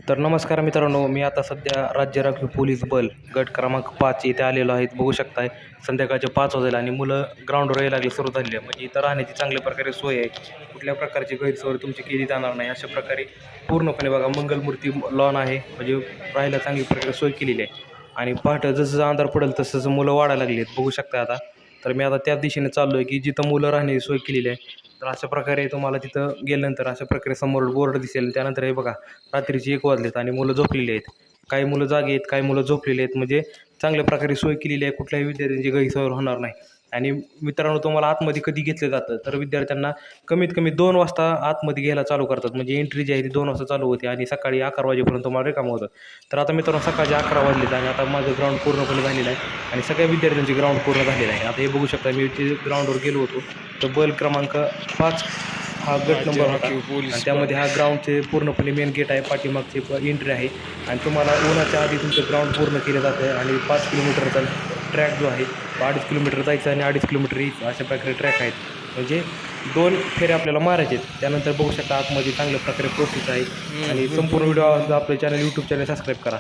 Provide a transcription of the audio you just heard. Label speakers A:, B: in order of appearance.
A: तर नमस्कार मित्रांनो, मी आता सध्या राज्य राखीव पोलीस बल गट क्रमांक 5 इथे आलेलो आहे. बघू शकताय संध्याकाळचे 5 वाजले आणि मुलं ग्राउंडवर यायला लागली सुरू झाली आहे. म्हणजे इथं राहण्याची चांगल्या प्रकारे सोय आहे. कुठल्या प्रकारची गैरसोय तुमची केली जाणार नाही. अशा प्रकारे पूर्णपणे बघा मंगलमूर्ती लॉन आहे. म्हणजे राहायला चांगली प्रकारे सोय केलेली आहे. आणि पहाटे जसं अंधार पडेल तसं मुलं वाढायला लागली आहेत. बघू शकता आता. तर मी आता त्याच दिशेने चाललो आहे की जिथं मुलं राहण्याची सोय केलेली आहे. तर अशा प्रकारे तुम्हाला तिथं गेल्यानंतर अशा प्रकारे समोर बोर्ड दिसेल. त्यानंतर हे बघा रात्रीचे 1 वाजलेत आणि मुलं झोपलेली आहेत. काही मुलं जागी आहेत, काही मुलं झोपलेली आहेत. म्हणजे चांगल्या प्रकारे सोय केलेली आहे. कुठल्याही विद्यार्थ्यांची गैरसोय होणार नाही. आणि मित्रांनो, तुम्हाला आतमध्ये कधी घेतलं जातं, तर विद्यार्थ्यांना कमीत कमी 2 वाजता आतमध्ये घ्यायला चालू करतात. म्हणजे एंट्री जी आहे ती 2 वाजता चालू होते आणि सकाळी 11 वाजेपर्यंत तुम्हाला रिकामं होतं. तर आता मित्रांनो, सकाळचे 11 वाजलेत आणि आता माझं ग्राउंड पूर्णपणे झालेलं आहे आणि सगळ्या विद्यार्थ्यांचे ग्राउंड पूर्ण झालेलं आहे. आता हे बघू शकता, मी ते ग्राउंडवर गेलो होतो. तर बल क्रमांक 5 हा गट नंबर होता आणि त्यामध्ये हा ग्राउंडचे पूर्णपणे मेन गेट आहे. पाठीमागची एंट्री आहे आणि तुम्हाला उन्हाच्या आधी तुमचं ग्राउंड पूर्ण केलं जातं आहे आणि 5 किलोमीटरचा ट्रॅक जो आहे तो 2.5 किलोमीटर जायचं आणि 2.5 किलोमीटर यायचं, अशा प्रकारे ट्रॅक आहेत. म्हणजे 2 फेरे आपल्याला मारायचे आहेत. त्यानंतर बघू शकता आतमध्ये चांगल्या प्रकारे प्रोसेस आहे आणि संपूर्ण व्हिडिओ आपलं चॅनल यूट्यूब चॅनल सबस्क्राईब करा.